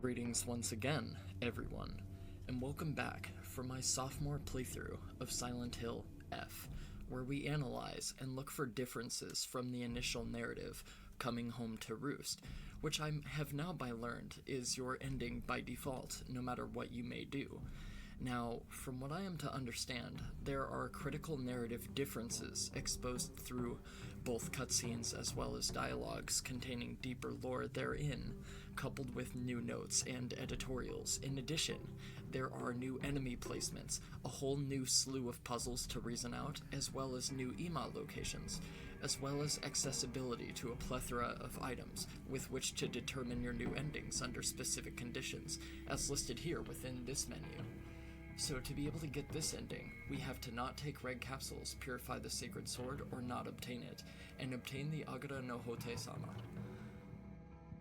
Greetings once again, everyone, and welcome back for my sophomore playthrough of Silent Hill F, where we analyze and look for differences from the initial narrative, Coming Home to Roost, which I have now learned is your ending by default, no matter what you may do. Now, from what I am to understand, there are critical narrative differences exposed through both cutscenes as well as dialogues containing deeper lore therein, coupled with new notes and editorials. In addition, there are new enemy placements, a whole new slew of puzzles to reason out, as well as new EMA locations, as well as accessibility to a plethora of items with which to determine your new endings under specific conditions, as listed here within this menu. So to be able to get this ending, we have to not take red capsules, purify the sacred sword, or not obtain it, and obtain the Agara no Hote-sama.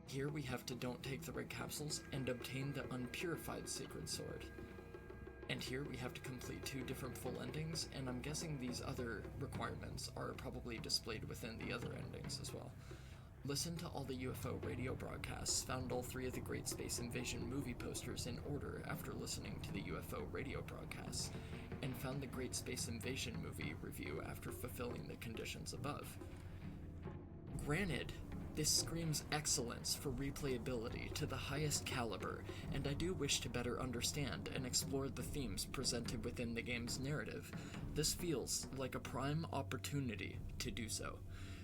Here we have to don't take the red capsules and obtain the unpurified sacred sword. And here we have to complete two different full endings, and I'm guessing these other requirements are probably displayed within the other endings as well. Listen to all the UFO radio broadcasts, found all three of the Great Space Invasion movie posters in order after listening to the UFO radio broadcasts, and found the Great Space Invasion movie review after fulfilling the conditions above. Granted, this screams excellence for replayability to the highest caliber, and I do wish to better understand and explore the themes presented within the game's narrative. This feels like a prime opportunity to do so.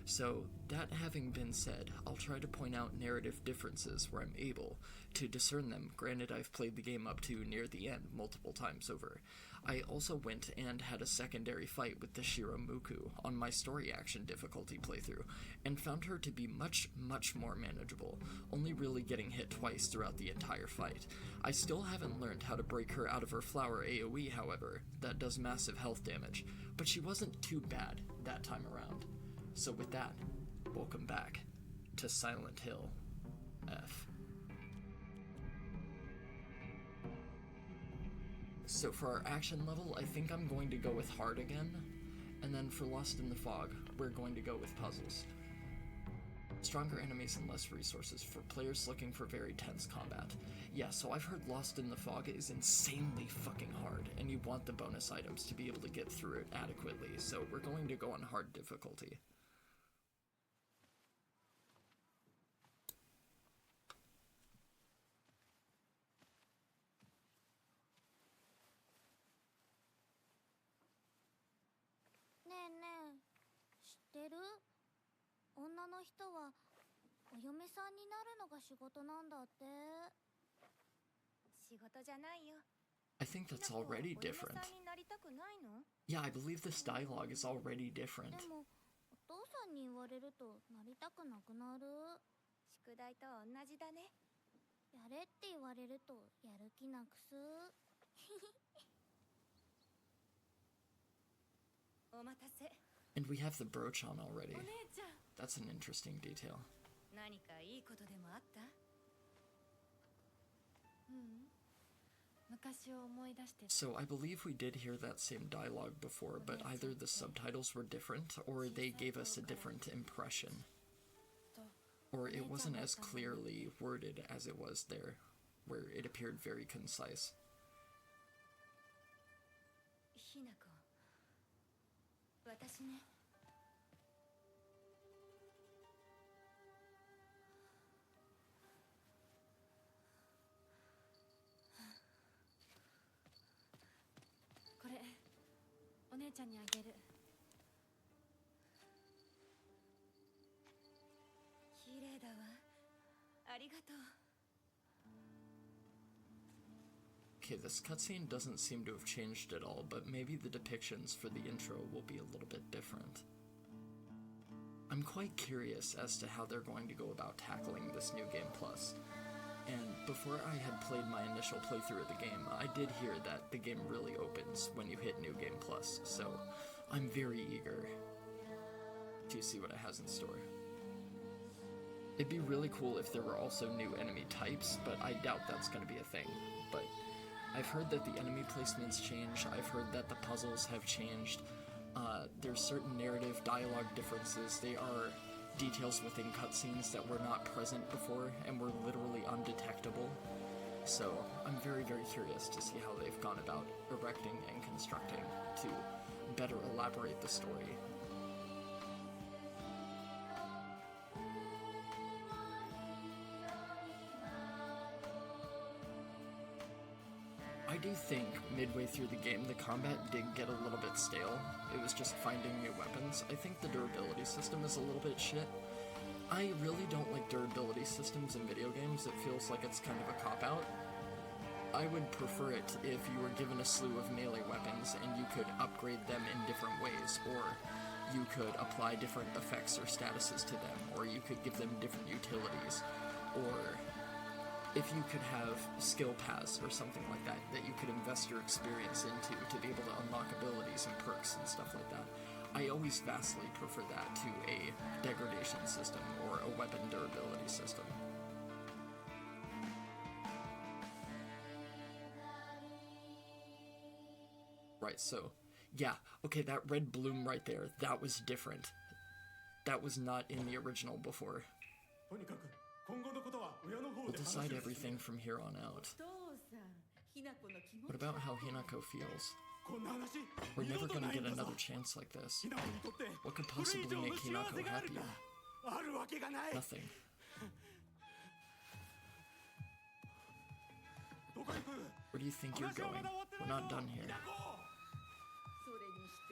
So, that having been said, I'll try to point out narrative differences where I'm able to discern them, granted I've played the game up to near the end multiple times over. I also went and had a secondary fight with the Shiramuku on my story action difficulty playthrough, and found her to be much more manageable, only really getting hit twice throughout the entire fight. I still haven't learned how to break her out of her flower AoE, however, that does massive health damage, but she wasn't too bad that time around. So with that, welcome back to Silent Hill F. So for our action level, I think I'm going to go with hard again, and then for Lost in the Fog, we're going to go with puzzles. Stronger enemies and less resources for players looking for very tense combat. Yeah, so I've heard Lost in the Fog is insanely fucking hard, and you want the bonus items to be able to get through it adequately, so we're going to go on hard difficulty. I think that's already different. Yeah, I believe this dialogue is already different. And we have the brooch on already. That's an interesting detail. So I believe we did hear that same dialogue before, but either the subtitles were different, or they gave us a different impression. Or it wasn't as clearly worded as it was there, where it appeared very concise. Hinako. これお姉ちゃんにあげる。綺麗だわ。ありがとう。 Okay, this cutscene doesn't seem to have changed at all, but maybe the depictions for the intro will be a little bit different. I'm quite curious as to how they're going to go about tackling this New Game Plus. And before I had played my initial playthrough of the game, I did hear that the game really opens when you hit New Game Plus, so I'm very eager to see what it has in store. It'd be really cool if there were also new enemy types, but I doubt that's going to be a thing. But I've heard that the enemy placements change, I've heard that the puzzles have changed, there's certain narrative dialogue differences, they are details within cutscenes that were not present before and were literally undetectable. So I'm very, very curious to see how they've gone about erecting and constructing to better elaborate the story. I do think midway through the game the combat did get a little bit stale. It was just finding new weapons. I think the durability system is a little bit shit. I really don't like durability systems in video games. It feels like it's kind of a cop-out. I would prefer it if you were given a slew of melee weapons and you could upgrade them in different ways, or you could apply different effects or statuses to them, or you could give them different utilities, or if you could have skill paths or something like that that you could invest your experience into to be able to unlock abilities and perks and stuff like that. I always vastly prefer that to a degradation system or a weapon durability system. Right, so, yeah, okay, that red bloom right there, that was different. That was not in the original before. We'll decide everything from here on out. What about how Hinako feels? We're never gonna get another chance like this. What could possibly make Hinako happier? Nothing. Where do you think you're going? We're not done here.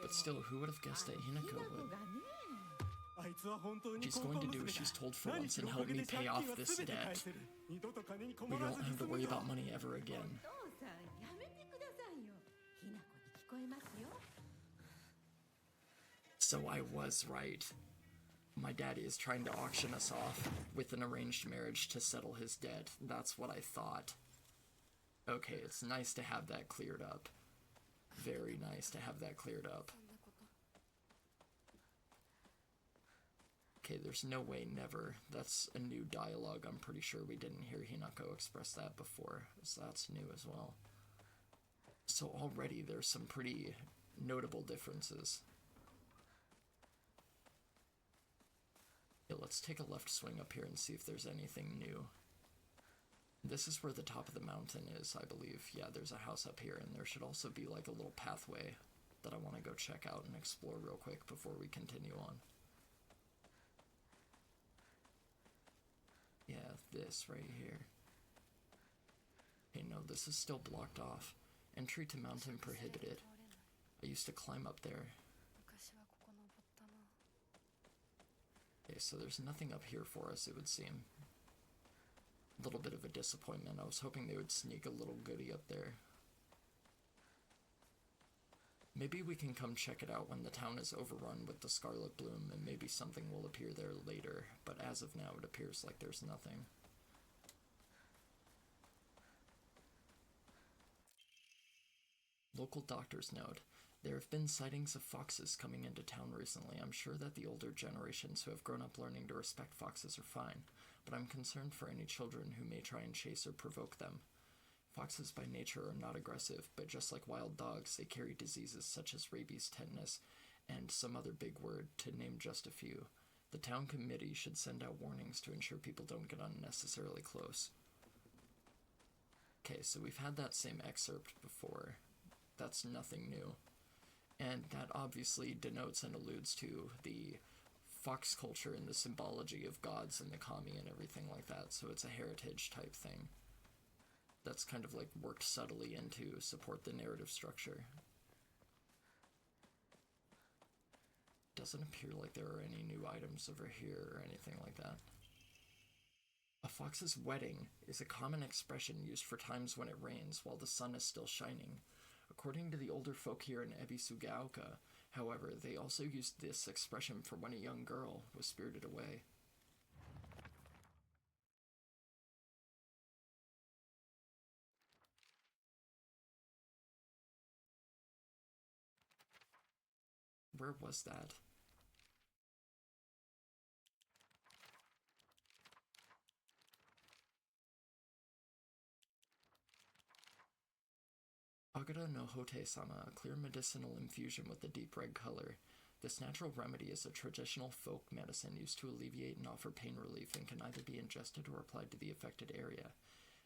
But still, who would have guessed that Hinako would? She's going to do as she's told for once and help me pay off this debt. We don't have to worry about money ever again. So I was right. My daddy is trying to auction us off with an arranged marriage to settle his debt. That's what I thought. Okay, it's nice to have that cleared up. Very nice to have that cleared up. Okay, there's no way, never. That's a new dialogue. I'm pretty sure we didn't hear Hinako express that before, so that's new as well. So already there's some pretty notable differences. Yeah, let's take a left swing up here and see if there's anything new. This is where the top of the mountain is, I believe. Yeah, there's a house up here, and there should also be like a little pathway that I want to go check out and explore real quick before we continue on. Yeah, this right here. Hey, no, this is still blocked off. Entry to mountain prohibited. I used to climb up there. Okay, so there's nothing up here for us, it would seem. A little bit of a disappointment. I was hoping they would sneak a little goodie up there. Maybe we can come check it out when the town is overrun with the Scarlet Bloom, and maybe something will appear there later, but as of now it appears like there's nothing. Local doctor's note. There have been sightings of foxes coming into town recently. I'm sure that the older generations who have grown up learning to respect foxes are fine, but I'm concerned for any children who may try and chase or provoke them. Foxes by nature are not aggressive, but just like wild dogs, they carry diseases such as rabies, tetanus, and some other big word, to name just a few. The town committee should send out warnings to ensure people don't get unnecessarily close. Okay, so we've had that same excerpt before. That's nothing new. And that obviously denotes and alludes to the fox culture and the symbology of gods and the kami and everything like that, so it's a heritage type thing. That's kind of like worked subtly in to support the narrative structure. Doesn't appear like there are any new items over here or anything like that. A fox's wedding is a common expression used for times when it rains while the sun is still shining. According to the older folk here in Ebisugaoka, however, they also used this expression for when a young girl was spirited away. Where was that? Agata no Hote-sama, a clear medicinal infusion with a deep red color. This natural remedy is a traditional folk medicine used to alleviate and offer pain relief and can either be ingested or applied to the affected area.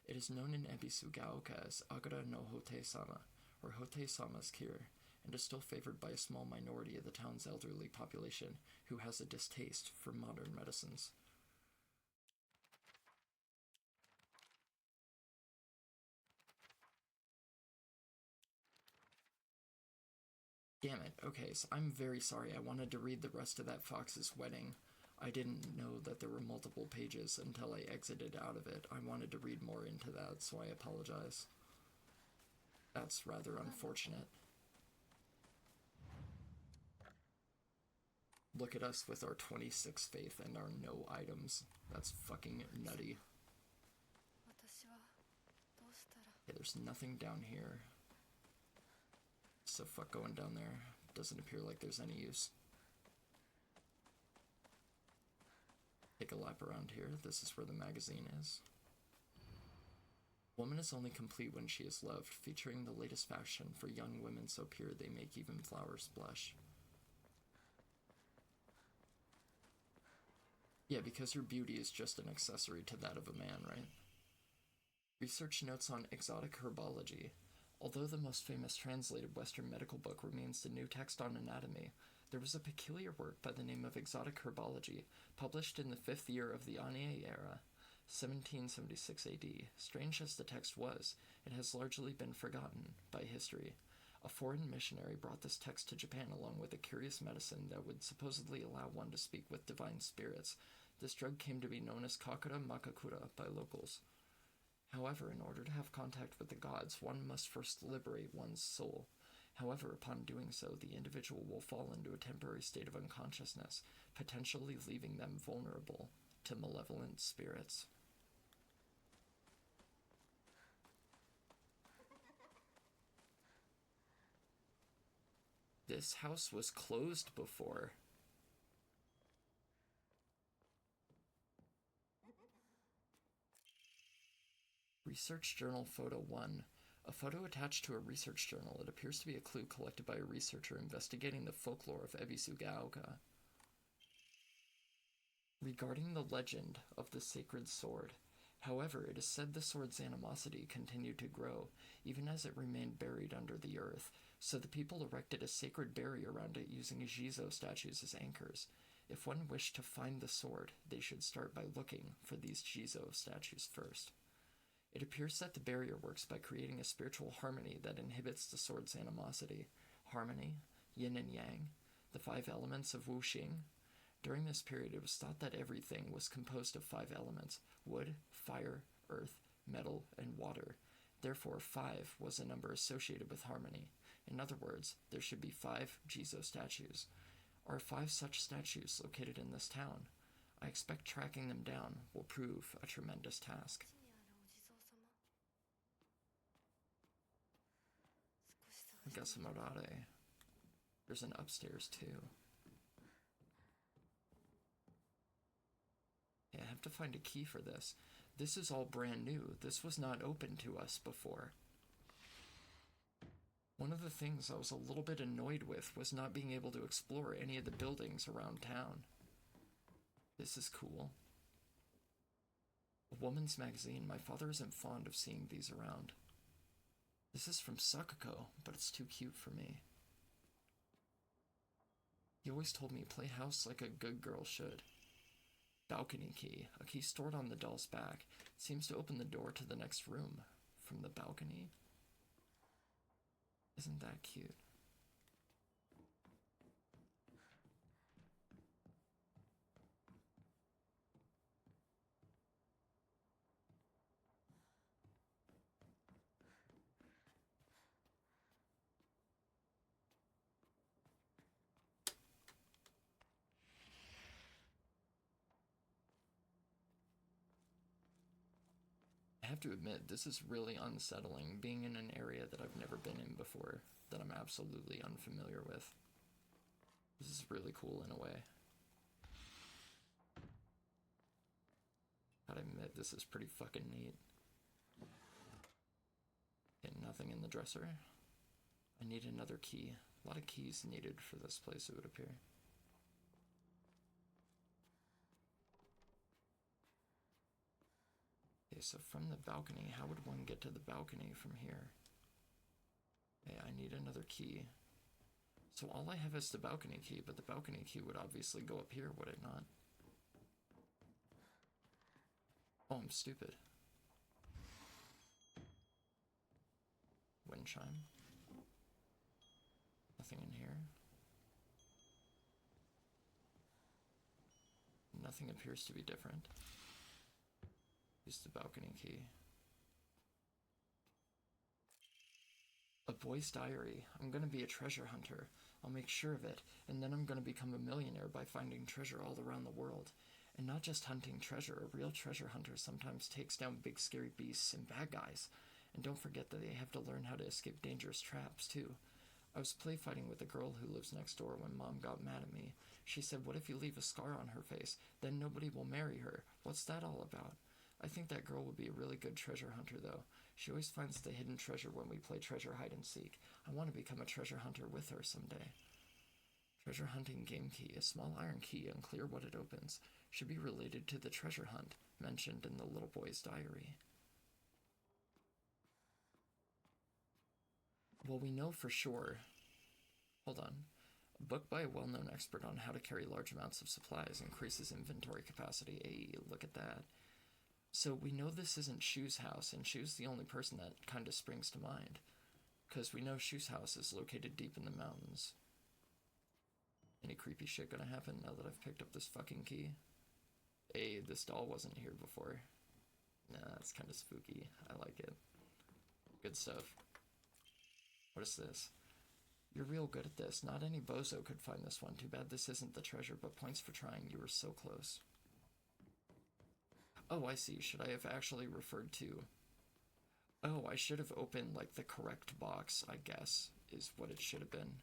It is known in Ebisugaoka as Agara no Hote-sama, or Hote-sama's cure, and is still favored by a small minority of the town's elderly population who has a distaste for modern medicines. Damn it, okay, so I'm very sorry. I wanted to read the rest of that Fox's Wedding. I didn't know that there were multiple pages until I exited out of it. I wanted to read more into that, so I apologize. That's rather unfortunate. Look at us with our 26 faith and our no items. That's fucking nutty. Okay, there's nothing down here. So fuck going down there. Doesn't appear like there's any use. Take a lap around here. This is where the magazine is. Woman is only complete when she is loved, featuring the latest fashion for young women so pure they make even flowers blush. Yeah, because your beauty is just an accessory to that of a man, right? Research notes on exotic herbology. Although the most famous translated Western medical book remains the New Text on Anatomy, there was a peculiar work by the name of Exotic Herbology, published in the 5th year of the Anye era, 1776 AD. Strange as the text was, it has largely been forgotten by history. A foreign missionary brought this text to Japan along with a curious medicine that would supposedly allow one to speak with divine spirits. This drug came to be known as Kakura Makakura by locals. However, in order to have contact with the gods, one must first liberate one's soul. However, upon doing so, the individual will fall into a temporary state of unconsciousness, potentially leaving them vulnerable to malevolent spirits. This house was closed before. Research Journal Photo 1. A photo attached to a research journal. It appears to be a clue collected by a researcher investigating the folklore of Ebisugaoka. Regarding the legend of the sacred sword. However, it is said the sword's animosity continued to grow, even as it remained buried under the earth, so the people erected a sacred barrier around it using Jizo statues as anchors. If one wished to find the sword, they should start by looking for these Jizo statues first. It appears that the barrier works by creating a spiritual harmony that inhibits the sword's animosity. Harmony, yin and yang, the 5 elements of wuxing. During this period, it was thought that everything was composed of 5 elements: wood, fire, earth, metal, and water. Therefore, 5 was a number associated with harmony. In other words, there should be 5 Jizo statues. Are 5 such statues located in this town? I expect tracking them down will prove a tremendous task. Gasamorare. There's an upstairs too. Yeah, I have to find a key for this. This is all brand new. This was not open to us before. One of the things I was a little bit annoyed with was not being able to explore any of the buildings around town. This is cool. A woman's magazine. My father isn't fond of seeing these around. This is from Sakako, but it's too cute for me. He always told me play house like a good girl should. Balcony key. A key stored on the doll's back. It seems to open the door to the next room from the balcony. Isn't that cute? I have to admit, this is really unsettling, being in an area that I've never been in before, that I'm absolutely unfamiliar with. This is really cool in a way. Gotta admit, this is pretty fucking neat. Okay, nothing in the dresser. I need another key. A lot of keys needed for this place, it would appear. Okay, so from the balcony, how would one get to the balcony from here? Okay, I need another key. So all I have is the balcony key, but the balcony key would obviously go up here, would it not? Oh, I'm stupid. Wind chime. Nothing in here. Nothing appears to be different. Use the balcony key. A boy's diary. I'm gonna be a treasure hunter. I'll make sure of it, and then I'm gonna become a millionaire by finding treasure all around the world. And not just hunting treasure, a real treasure hunter sometimes takes down big scary beasts and bad guys. And don't forget that they have to learn how to escape dangerous traps, too. I was play fighting with a girl who lives next door when Mom got mad at me. She said, what if you leave a scar on her face? Then nobody will marry her. What's that all about? I think that girl would be a really good treasure hunter, though. She always finds the hidden treasure when we play treasure hide and seek. I want to become a treasure hunter with her someday. Treasure hunting game key. A small iron key, unclear what it opens. Should be related to the treasure hunt mentioned in the little boy's diary. Well, we know for sure. Hold on. A book by a well-known expert on how to carry large amounts of supplies increases inventory capacity. Hey, look at that. So we know this isn't Shu's house, and Shu's the only person that kind of springs to mind. Because we know Shu's house is located deep in the mountains. Any creepy shit gonna happen now that I've picked up this fucking key? Hey, this doll wasn't here before. Nah, it's kind of spooky. I like it. Good stuff. What is this? You're real good at this. Not any bozo could find this one. Too bad this isn't the treasure, but points for trying. You were so close. Oh, I see. Should I have actually referred to... Oh, I should have opened, like, the correct box, I guess, is what it should have been.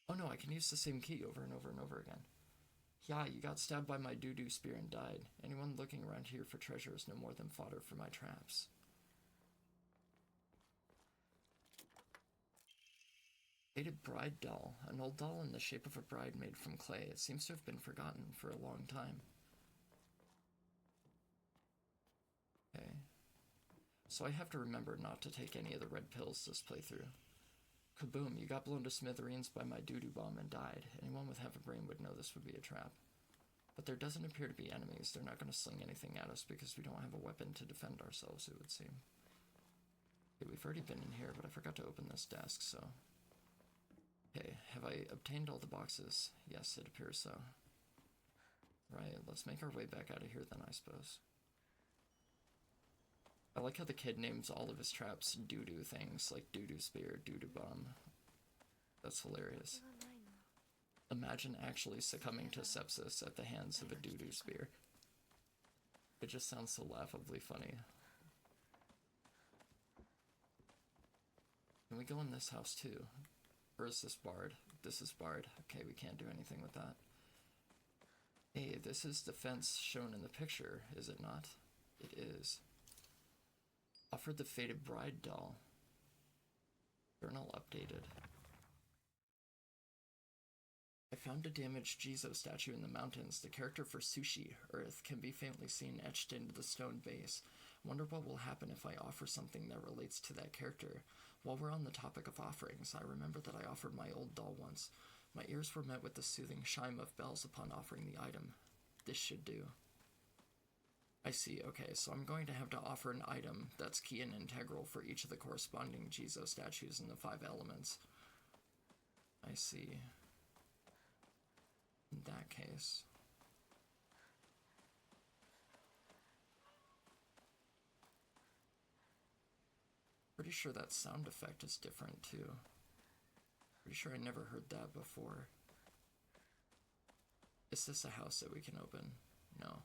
Oh no, I can use the same key over and over and over again. Yeah, you got stabbed by my doo-doo spear and died. Anyone looking around here for treasure is no more than fodder for my traps. Faded bride doll. An old doll in the shape of a bride made from clay. It seems to have been forgotten for a long time. Okay. So I have to remember not to take any of the red pills this playthrough. Kaboom, you got blown to smithereens by my doo-doo bomb and died. Anyone with half a brain would know this would be a trap. But there doesn't appear to be enemies. They're not going to sling anything at us because we don't have a weapon to defend ourselves, it would seem. Okay, we've already been in here, but I forgot to open this desk, so... Okay, have I obtained all the boxes? Yes, it appears so. Right, let's make our way back out of here then, I suppose. I like how the kid names all of his traps doo-doo things, like doo-doo spear, doo-doo bomb. That's hilarious. Imagine actually succumbing to sepsis at the hands of a doo-doo spear. It just sounds so laughably funny. Can we go in this house too? Or is this barred? This is barred. Okay, we can't do anything with that. Hey, this is the fence shown in the picture, is it not? It is. Offered the faded bride doll. Journal updated. I found a damaged Jizo statue in the mountains. The character for Sushi, Earth, can be faintly seen etched into the stone base. Wonder what will happen if I offer something that relates to that character. While we're on the topic of offerings, I remember that I offered my old doll once. My ears were met with the soothing chime of bells upon offering the item. This should do. I see, okay, so I'm going to have to offer an item that's key and integral for each of the corresponding Jizo statues in the 5 elements. I see. In that case... Pretty sure that sound effect is different, too. Pretty sure I never heard that before. Is this a house that we can open? No.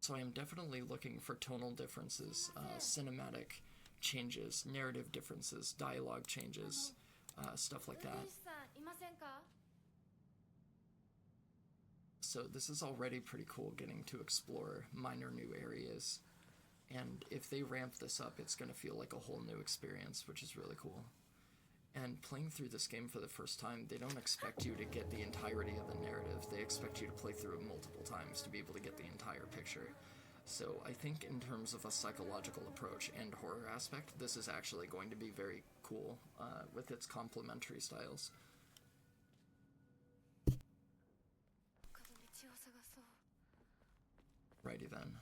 So I am definitely looking for tonal differences, cinematic changes, narrative differences, dialogue changes, stuff like that. So this is already pretty cool, getting to explore minor new areas. And if they ramp this up, it's going to feel like a whole new experience, which is really cool. And playing through this game for the first time, they don't expect you to get the entirety of the narrative. They expect you to play through it multiple times to be able to get the entire picture. So I think in terms of a psychological approach and horror aspect, this is actually going to be very cool with its complementary styles. Righty then.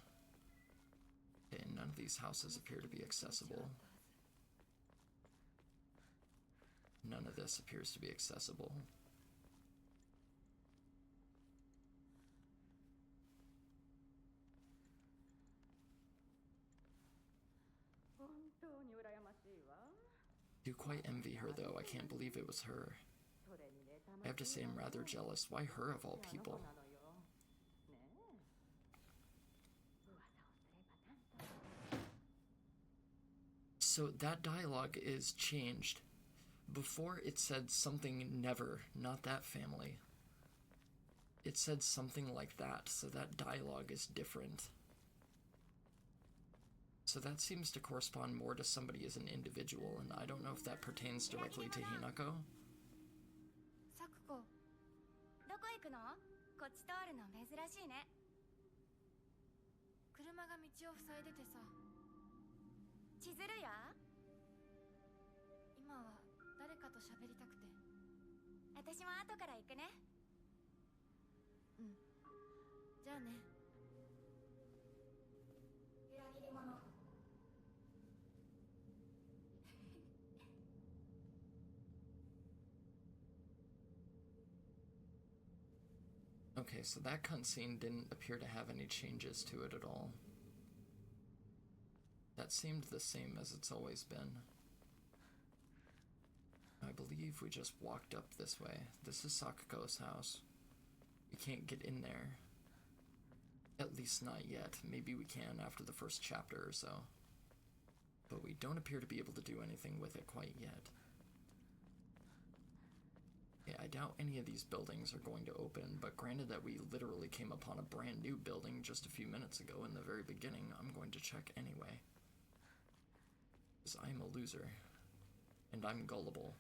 Okay, none of these houses appear to be accessible. None of this appears to be accessible. Do quite envy her though, I can't believe it was her. I have to say I'm rather jealous. Why her of all people? So that dialogue is changed. Before it said something never, not that family. It said something like that, so that dialogue is different. So that seems to correspond more to somebody as an individual, and I don't know if that pertains directly to Hinako. Okay, so that cutscene didn't appear to have any changes to it at all. That seemed the same as it's always been. I believe we just walked up this way. This is Sakuko's house. We can't get in there. At least not yet. Maybe we can after the first chapter or so. But we don't appear to be able to do anything with it quite yet. Yeah, I doubt any of these buildings are going to open, but granted that we literally came upon a brand new building just a few minutes ago in the very beginning, I'm going to check anyway. Because I'm a loser. And I'm gullible.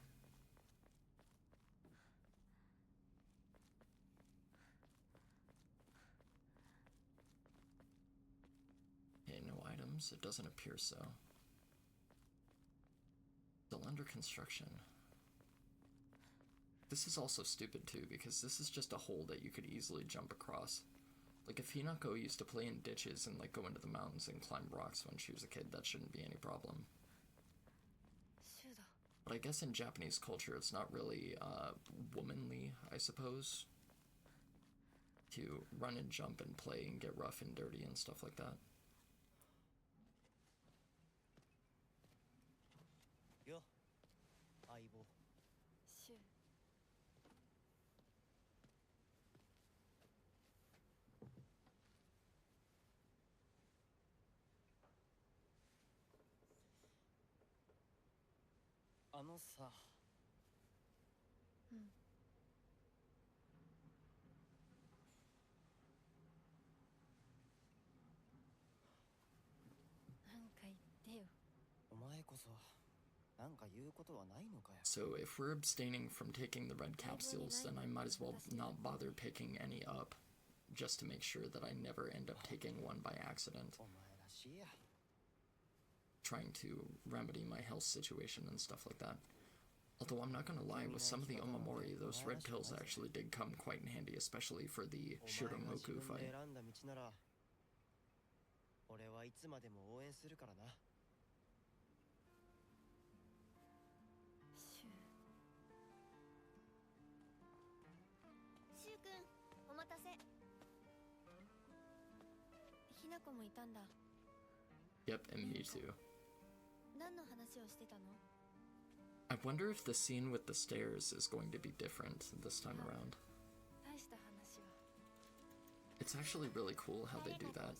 Okay, no items. It doesn't appear so. Still under construction. This is also stupid too, because this is just a hole that you could easily jump across. Like, if Hinako used to play in ditches and, like, go into the mountains and climb rocks when she was a kid, that shouldn't be any problem. But I guess in Japanese culture, it's not really, womanly, I suppose, to run and jump and play and get rough and dirty and stuff like that. Yo, Aibo. So if we're abstaining from taking the red capsules, then I might as well not bother picking any up, just to make sure that I never end up taking one by accident. Trying to remedy my health situation and stuff like that. Although I'm not gonna lie, with some of the omamori, those red pills actually did come quite in handy, especially for the Shiromoku fight. Yep, and me too. I wonder if the scene with the stairs is going to be different this time around. It's actually really cool how they do that.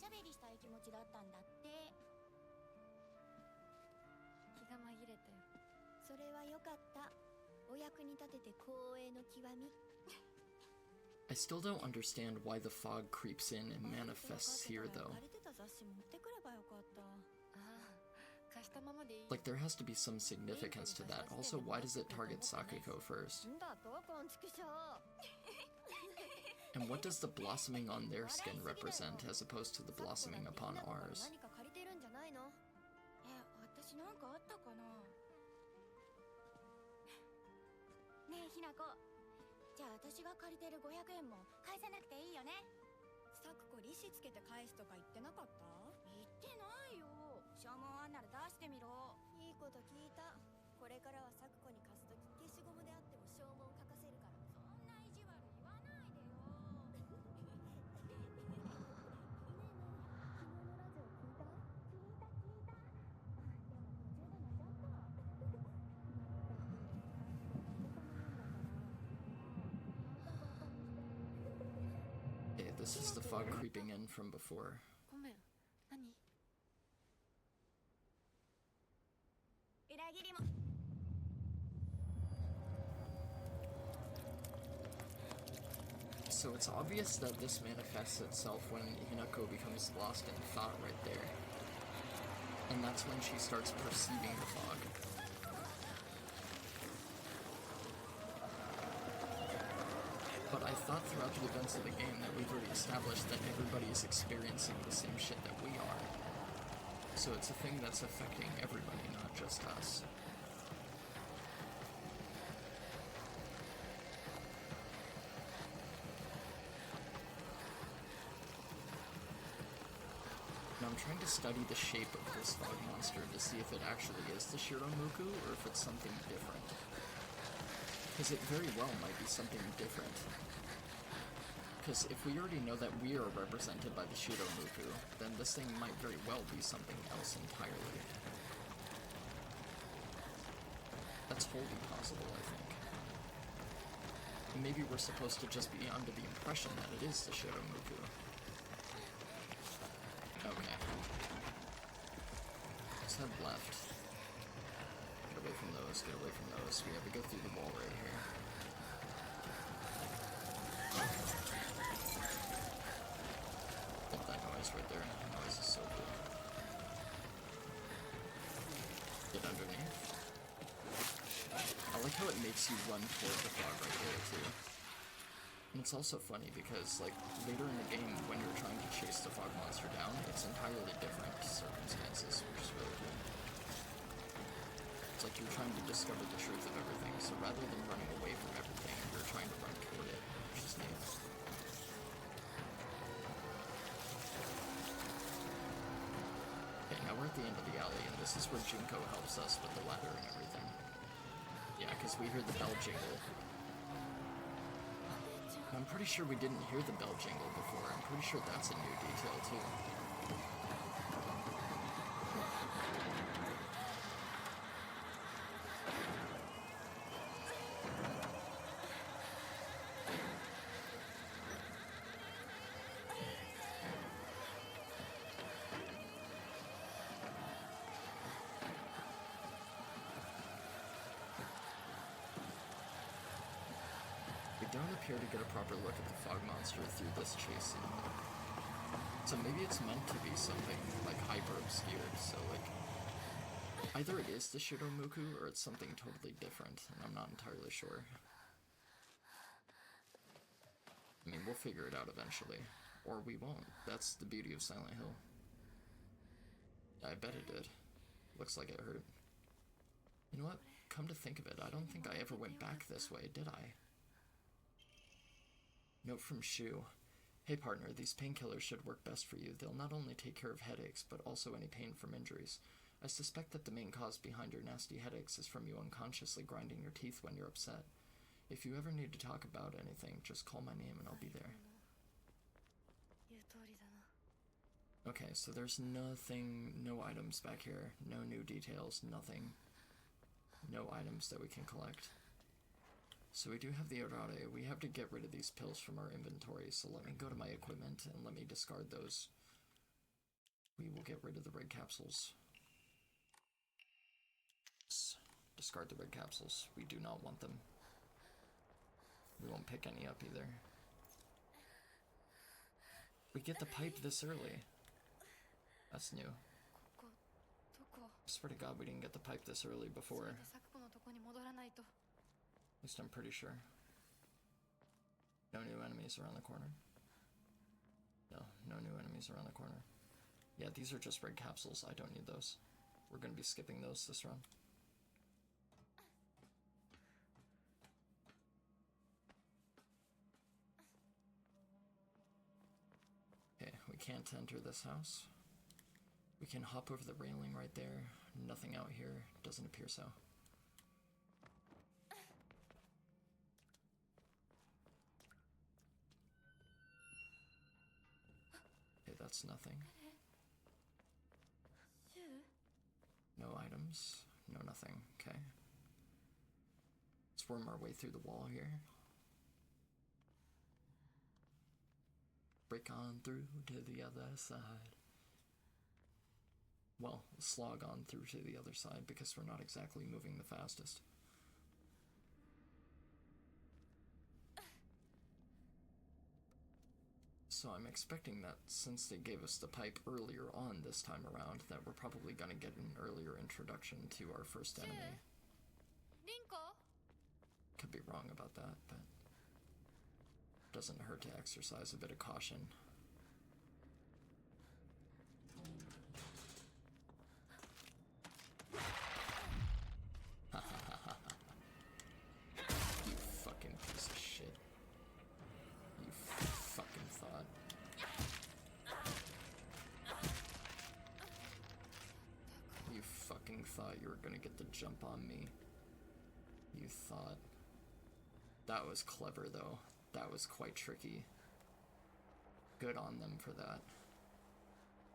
I still don't understand why the fog creeps in and manifests here, though. Like, there has to be some significance to that. Also, why does it target Sakuko first? And what does the blossoming on their skin represent as opposed to the blossoming upon ours? ねえひなこ、じゃあ私が借りてる500円も返さなくていいよね。サクコ利子つけて返すとか言ってなかった？言ってないよ。証文あんなら出してみろ。いいこと聞いた。これからはサクコに貸すとき消しゴムであっても証文書かせるから。そんな意地悪言わないでよ。ねえねえ、昨日のラジオ聞いた？聞いた。あ、でも途中で寝ちゃった。Okay, this is the fog creeping in from before. ごめん、何？裏切りも。So it's obvious that this manifests itself when Hinako becomes lost in thought right there. And that's when she starts perceiving the fog. But I thought throughout the events of the game that we've already established that everybody is experiencing the same shit that we are. So it's a thing that's affecting everybody, not just us. And I'm trying to study the shape of this fog monster to see if it actually is the Shiromuku or if it's something different. Because it very well might be something different. Because if we already know that we are represented by the Shiromuku, then this thing might very well be something else entirely. That's wholly possible, I think. And maybe we're supposed to just be under the impression that it is the Shiromuku. Okay. Let's head left. Get away from those, get away from those. We have to go through the wall right here. Love that noise right there. That noise is so cool. Get underneath. I like how it makes you run toward the fog right there, too. And it's also funny because, like, later in the game, when you're trying to chase the fog monster down, it's entirely different circumstances, which is really cool. It's like you're trying to discover the truth of everything, so rather than running away from everything, you're trying to run toward it, which is neat. Okay, now we're at the end of the alley, and this is where Junko helps us with the ladder and everything. Yeah, because we hear the bell jingle. I'm pretty sure we didn't hear the bell jingle before. I'm pretty sure that's a new detail, too. Don't appear to get a proper look at the fog monster through this chase scene. So maybe it's meant to be something, like, hyper-obscured, so, like, either it is the Shiromuku or it's something totally different, and I'm not entirely sure. I mean, we'll figure it out eventually. Or we won't. That's the beauty of Silent Hill. I bet it did. Looks like it hurt. You know what? Come to think of it, I don't think I ever went back this way, did I? Note from Shu. Hey partner, these painkillers should work best for you. They'll not only take care of headaches, but also any pain from injuries. I suspect that the main cause behind your nasty headaches is from you unconsciously grinding your teeth when you're upset. If you ever need to talk about anything, just call my name and I'll be there. Okay, so there's nothing, no items back here, no new details, nothing. No items that we can collect. So we do have the Orare. We have to get rid of these pills from our inventory, so let me go to my equipment and let me discard those. We will get rid of the red capsules. Discard the red capsules. We do not want them. We won't pick any up either. We get the pipe this early. That's new. Swear to God we didn't get the pipe this early before. At least I'm pretty sure. No new enemies around the corner. No new enemies around the corner. Yeah, these are just red capsules. I don't need those. We're gonna be skipping those this run. Okay, we can't enter this house. We can hop over the railing right there. Nothing out here. Doesn't appear so. Okay, that's nothing. No items. No nothing. Okay. Let's worm our way through the wall here. Break on through to the other side. Well, slog on through to the other side because we're not exactly moving the fastest. So I'm expecting that since they gave us the pipe earlier on this time around, that we're probably gonna get an earlier introduction to our first enemy. Could be wrong about that, but doesn't hurt to exercise a bit of caution. You fucking piece of shit. You fucking thought. You fucking thought you were gonna get the jump on me. You thought. That was clever though. That was quite tricky. Good on them for that.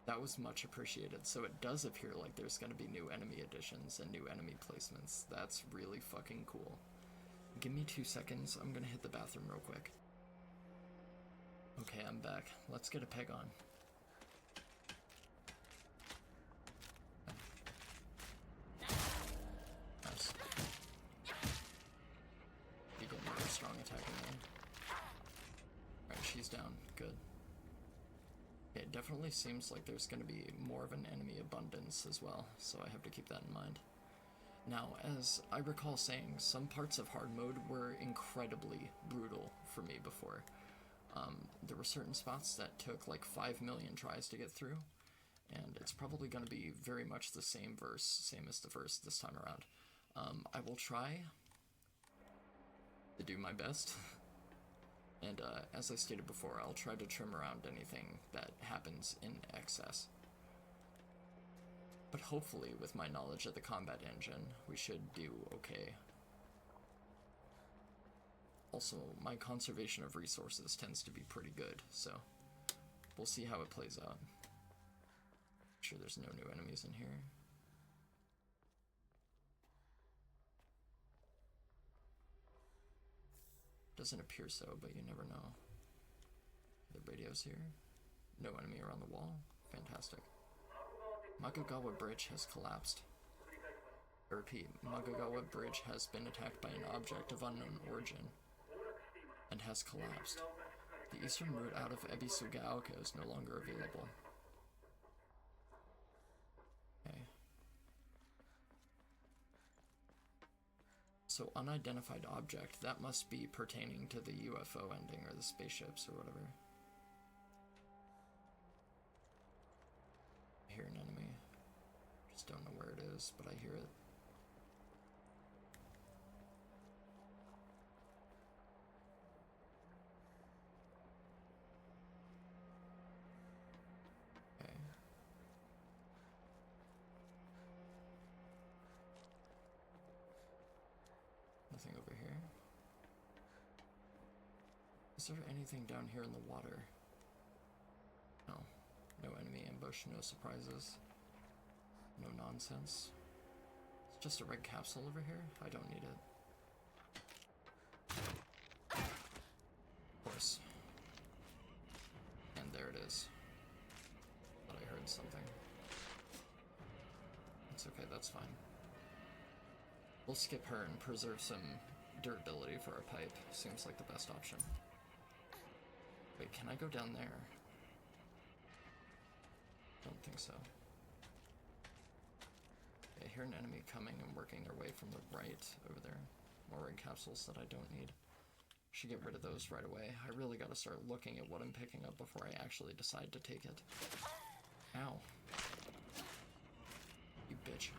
That was much appreciated. So it does appear like there's gonna be new enemy additions and new enemy placements. That's really fucking cool. Give me 2 seconds. I'm gonna hit the bathroom real quick. Okay, I'm back. Let's get a peg on. Nice. You get another strong attack in the end. Alright, she's down. Good. It definitely seems like there's going to be more of an enemy abundance as well, so I have to keep that in mind. Now, as I recall saying, some parts of hard mode were incredibly brutal for me before. There were certain spots that took like 5 million tries to get through, and it's probably going to be very much the same as the verse this time around. I will try to do my best. And as I stated before, I'll try to trim around anything that happens in excess. But hopefully, with my knowledge of the combat engine, we should do okay. Also, my conservation of resources tends to be pretty good, so we'll see how it plays out. Sure there's no new enemies in here. Doesn't appear so, but you never know. The radio's here. No enemy around the wall. Fantastic. Magagawa Bridge has collapsed. I repeat, Magagawa Bridge has been attacked by an object of unknown origin and has collapsed. The eastern route out of Ebisugaoka is no longer available. Okay. So unidentified object, that must be pertaining to the UFO ending or the spaceships or whatever. I hear an enemy. Just don't know where it is, but I hear it. Okay. Nothing over here. Is there anything down here in the water? No. No enemy ambush, no surprises. No nonsense. It's just a red capsule over here? I don't need it. Of course. And there it is. Thought I heard something. It's okay, that's fine. We'll skip her and preserve some durability for our pipe. Seems like the best option. Wait, can I go down there? Don't think so. hear an enemy coming and working their way from the right over there. More red capsules that I don't need. Should get rid of those right away. I really gotta start looking at what I'm picking up before I actually decide to take it. Ow. You bitch.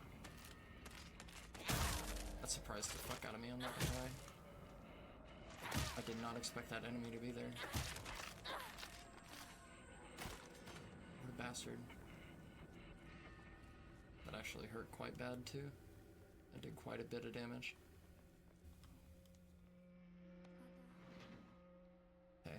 That surprised the fuck out of me on that guy. I did not expect that enemy to be there. What a bastard. That actually hurt quite bad too. I did quite a bit of damage. Okay.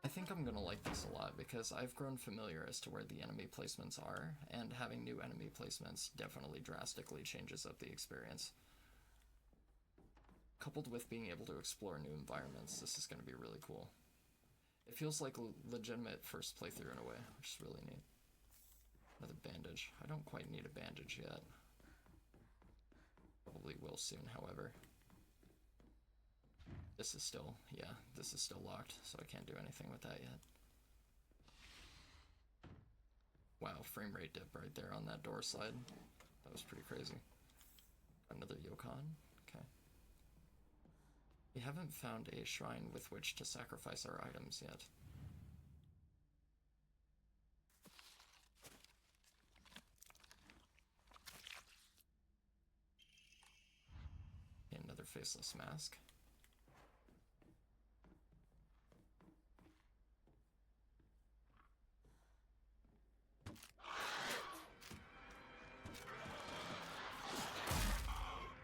I think I'm gonna like this a lot because I've grown familiar as to where the enemy placements are, and having new enemy placements definitely drastically changes up the experience. Coupled with being able to explore new environments, this is gonna be really cool. It feels like a legitimate first playthrough in a way, which is really neat. Another bandage. I don't quite need a bandage yet. Probably will soon, however. This is still, yeah, this is still locked, so I can't do anything with that yet. Wow, frame rate dip right there on that door slide. That was pretty crazy. Another Yokon? Okay. We haven't found a shrine with which to sacrifice our items yet. Another faceless mask.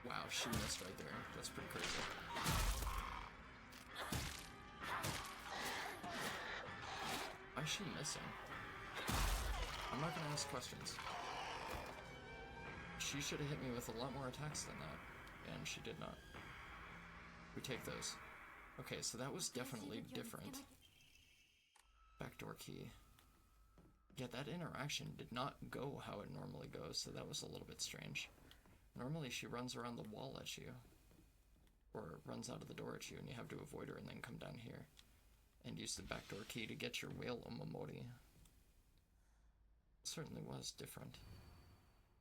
Wow, she missed right there. That's pretty crazy. Why is she missing? I'm not gonna ask questions. She should have hit me with a lot more attacks than that, and she did not. We take those. Okay, so that was definitely different. Backdoor key. Yeah, that interaction did not go how it normally goes, so that was a little bit strange. Normally she runs around the wall at you, or runs out of the door at you, and you have to avoid her and then come down here and use the backdoor key to get your whale omamori. It certainly was different.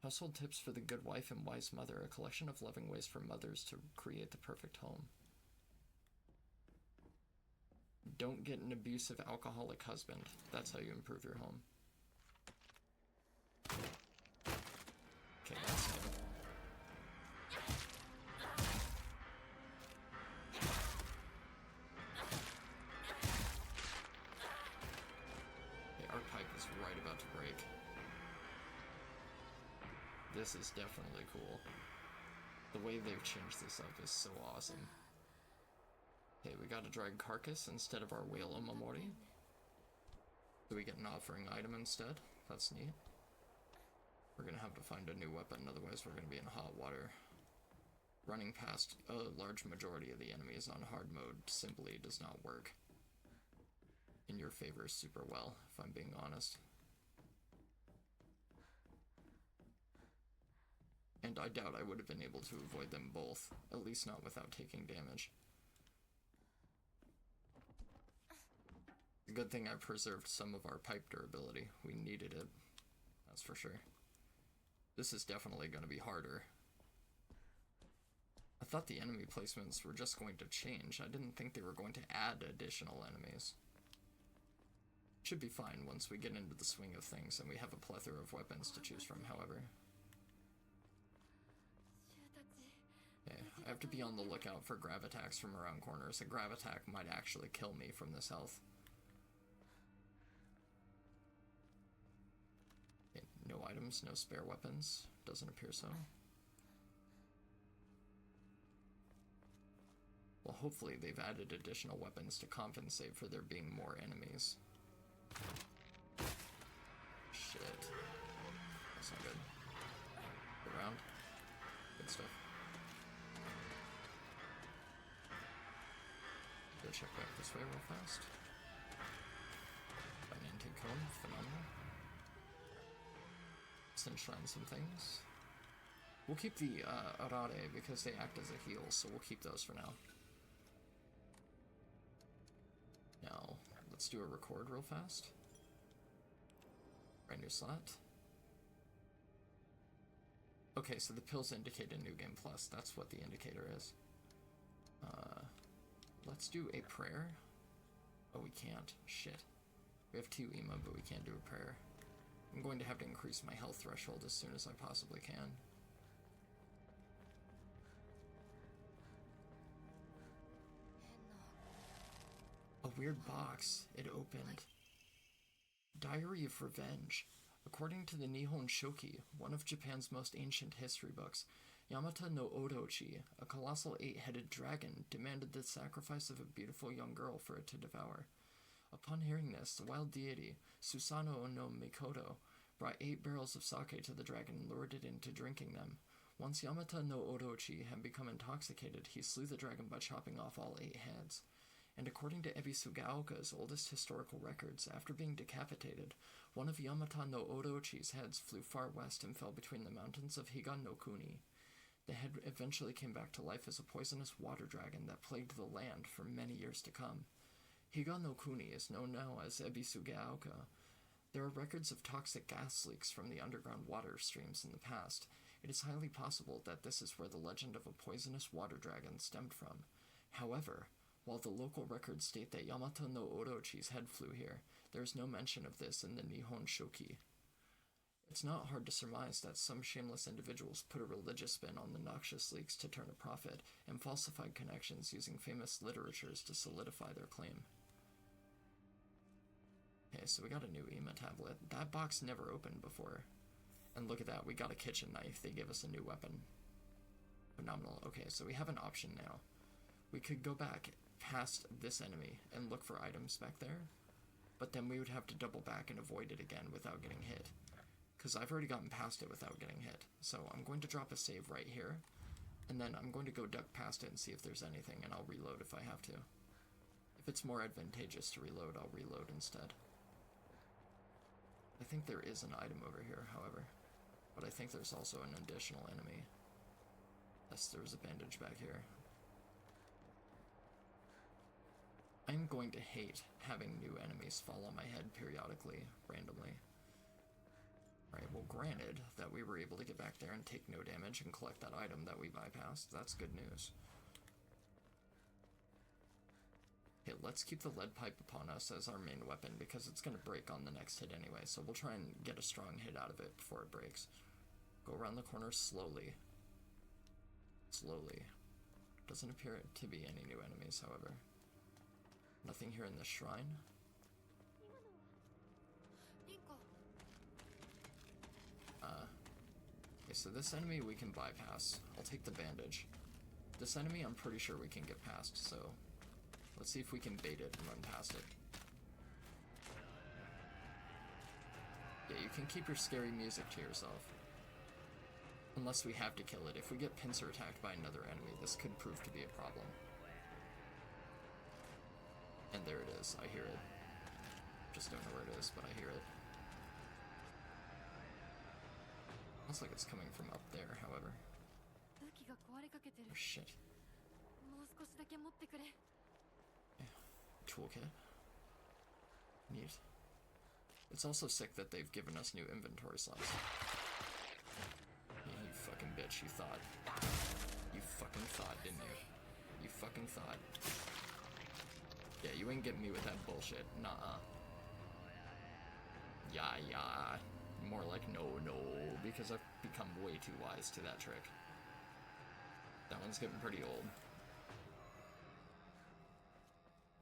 Household tips for the good wife and wise mother, a collection of loving ways for mothers to create the perfect home. Don't get an abusive alcoholic husband. That's how you improve your home. Okay, that's new. Okay, our pipe is right about to break. This is definitely cool. The way they've changed this up is so awesome. Okay, we got a dried carcass instead of our whale omamori. Do we get an offering item instead? That's neat. We're gonna have to find a new weapon, otherwise we're gonna be in hot water. Running past a large majority of the enemies on hard mode simply does not work in your favor super well, if I'm being honest. And I doubt I would have been able to avoid them both, at least not without taking damage. Good thing I preserved some of our pipe durability. We needed it, that's for sure. This is definitely going to be harder. I thought the enemy placements were just going to change. I didn't think they were going to add additional enemies. Should be fine once we get into the swing of things and we have a plethora of weapons to choose from, however. Okay, I have to be on the lookout for grab attacks from around corners. A grab attack might actually kill me from this health. Okay, no items, no spare weapons. Doesn't appear so. Well, hopefully they've added additional weapons to compensate for there being more enemies. Shit. That's not good. Go around. Good stuff. Go check back this way real fast. Got an intake cone, phenomenal. Let's enshrine some things. We'll keep the arare because they act as a heal, so we'll keep those for now. Now, let's do a record real fast. Brand new slot. Okay, so the pills indicate a New Game Plus. That's what the indicator is. Let's do a prayer. Oh, we can't. Shit. We have 2 EMA, but we can't do a prayer. I'm going to have to increase my health threshold as soon as I possibly can. A weird box. It opened. Diary of Revenge. According to the Nihon Shoki, one of Japan's most ancient history books, Yamata no Orochi, a colossal 8-headed dragon, demanded the sacrifice of a beautiful young girl for it to devour. Upon hearing this, the wild deity, Susanoo no Mikoto, brought 8 barrels of sake to the dragon and lured it into drinking them. Once Yamata no Orochi had become intoxicated, he slew the dragon by chopping off all 8 heads. And according to Ebisugaoka's oldest historical records, after being decapitated, one of Yamata no Orochi's heads flew far west and fell between the mountains of Higan no Kuni. The head eventually came back to life as a poisonous water dragon that plagued the land for many years to come. Higan no Kuni is known now as Ebisugaoka. There are records of toxic gas leaks from the underground water streams in the past. It is highly possible that this is where the legend of a poisonous water dragon stemmed from. However, while the local records state that Yamata no Orochi's head flew here, there is no mention of this in the Nihon Shoki. It's not hard to surmise that some shameless individuals put a religious spin on the noxious leaks to turn a profit, and falsified connections using famous literatures to solidify their claim. Okay, so we got a new EMA tablet. That box never opened before. And look at that, we got a kitchen knife. They give us a new weapon. Phenomenal. Okay, so we have an option now. We could go back past this enemy and look for items back there, but then we would have to double back and avoid it again without getting hit. Because I've already gotten past it without getting hit. So I'm going to drop a save right here, and then I'm going to go duck past it and see if there's anything, and I'll reload if I have to. If it's more advantageous to reload, I'll reload instead. I think there is an item over here, however, but I think there's also an additional enemy. Yes, there's a bandage back here. I'm going to hate having new enemies fall on my head periodically, randomly. Alright, well granted that we were able to get back there and take no damage and collect that item that we bypassed, that's good news. Okay, let's keep the lead pipe upon us as our main weapon because it's going to break on the next hit anyway, so we'll try and get a strong hit out of it before it breaks. Go around the corner slowly. Slowly. Doesn't appear to be any new enemies, however. Nothing here in the shrine. Okay, so this enemy we can bypass. I'll take the bandage. This enemy I'm pretty sure we can get past, so let's see if we can bait it and run past it. Yeah, you can keep your scary music to yourself. Unless we have to kill it. If we get pincer attacked by another enemy, this could prove to be a problem. And there it is. I hear it. Just don't know where it is, but I hear it. Looks like it's coming from up there, however. Oh, shit. Yeah. Toolkit. Neat. It's also sick that they've given us new inventory slots. Yeah, you fucking bitch, you thought. You fucking thought, didn't you? You fucking thought. Yeah, you ain't getting me with that bullshit. Nuh-uh. Yeah. More like no, because I've become way too wise to that trick. That one's getting pretty old.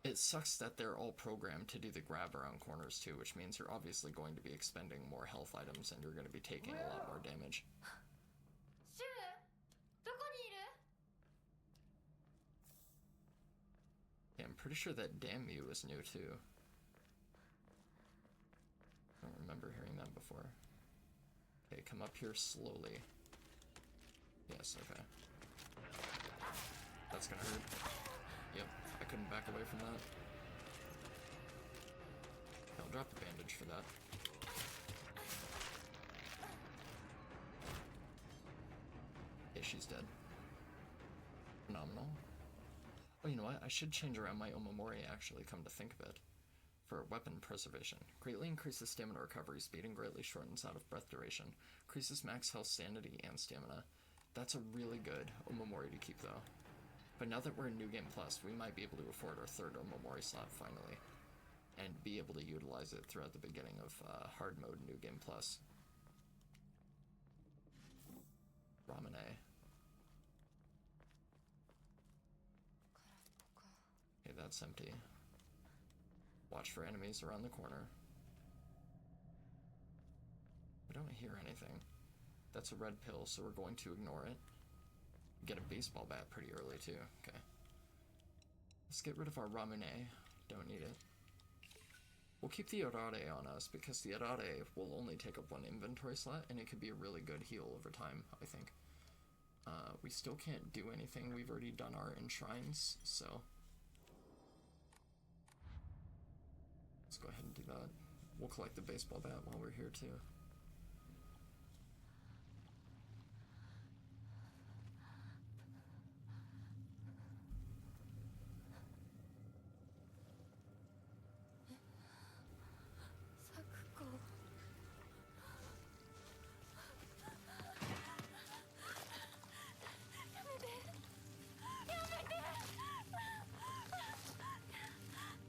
It sucks that they're all programmed to do the grab around corners too, which means you're obviously going to be expending more health items and you're going to be taking a lot more damage. Yeah, I'm pretty sure that damn you is new too. I don't remember hearing that before. Okay, come up here slowly. Yes, okay. That's gonna hurt. Yep, I couldn't back away from that. I'll drop the bandage for that. Okay, she's dead. Phenomenal. Oh, you know what? I should change around my omamori, actually, come to think of it. for weapon preservation. Greatly increases stamina recovery speed and greatly shortens out of breath duration. Increases max health, sanity, and stamina. That's a really good omamori to keep though. But now that we're in New Game Plus, we might be able to afford our third omamori slot finally. And be able to utilize it throughout the beginning of hard mode New Game Plus. Ramune. Okay, that's empty. Watch for enemies around the corner. I don't hear anything. That's a red pill, so we're going to ignore it. Get a baseball bat pretty early, too. Okay. Let's get rid of our Ramune. Don't need it. We'll keep the Arare on us, because the Arare will only take up one inventory slot, and it could be a really good heal over time, I think. We still can't do anything. We've already done our enshrines, so... let's go ahead and do that. We'll collect the baseball bat while we're here, too.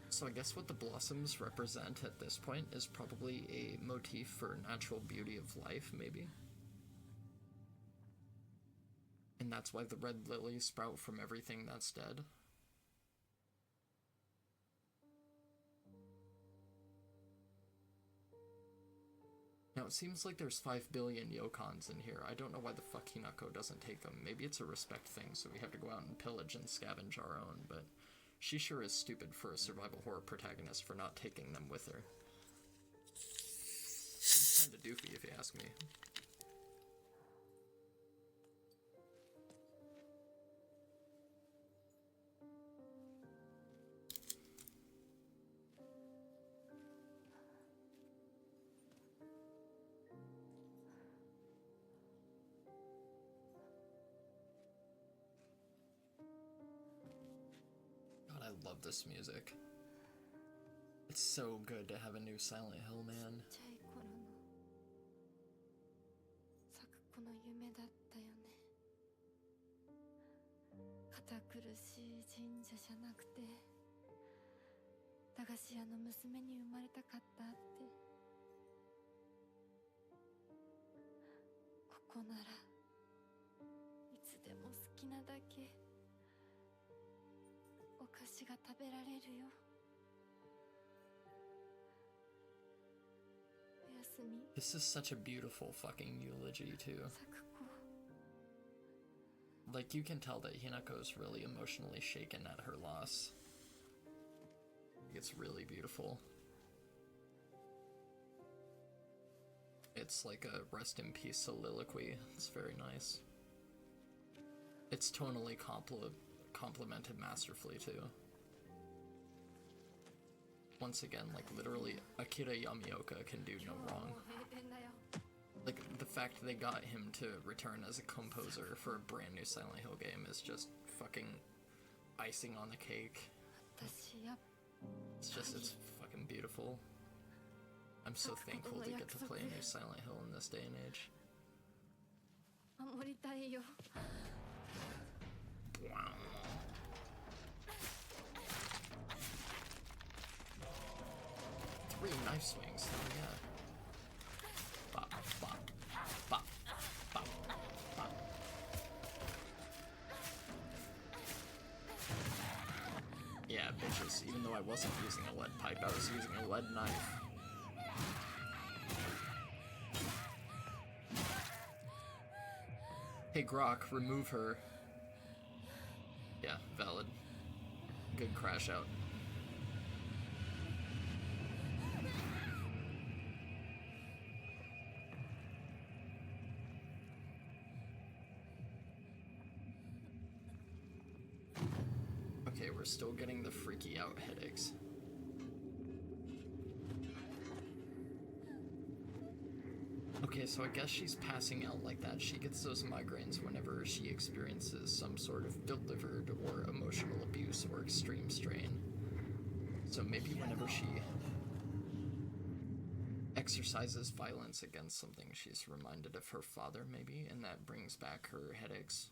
So I guess what the blossoms represent at this point is probably a motif for natural beauty of life, maybe? And that's why the red lilies sprout from everything that's dead? Now it seems like there's 5 billion yokons in here. I don't know why the fuck Hinako doesn't take them. Maybe it's a respect thing, so we have to go out and pillage and scavenge our own, but... she sure is stupid for a survival horror protagonist for not taking them with her. Seems kinda doofy if you ask me. I love this music. It's so good to have a new Silent Hill, man. 堅苦しい神社じゃなくて駄菓子屋の娘に生まれたかったって。ここならいつでも好きなだけお菓子が食べられるよ。おやすみ。 This is such a beautiful fucking eulogy, too. Like, you can tell that Hinako's really emotionally shaken at her loss. It's really beautiful. It's like a rest in peace soliloquy. It's very nice. It's tonally complemented masterfully, too. Once again, like, literally, Akira Yamaoka can do no wrong. Like, the fact they got him to return as a composer for a brand new Silent Hill game is just fucking icing on the cake. It's fucking beautiful. I'm so thankful to get to play a new Silent Hill in this day and age. Wow. 3 knife swings, hell yeah. Bop, bop, bop, bop, bop. Yeah, bitches, even though I wasn't using a lead pipe, I was using a lead knife. Hey Grok, remove her. Yeah, valid. Good crash out. Okay, we're still getting the freaky out headaches. Okay, so I guess she's passing out like that. She gets those migraines whenever she experiences some sort of delivered or emotional abuse or extreme strain. So maybe whenever she exercises violence against something, she's reminded of her father, maybe, and that brings back her headaches.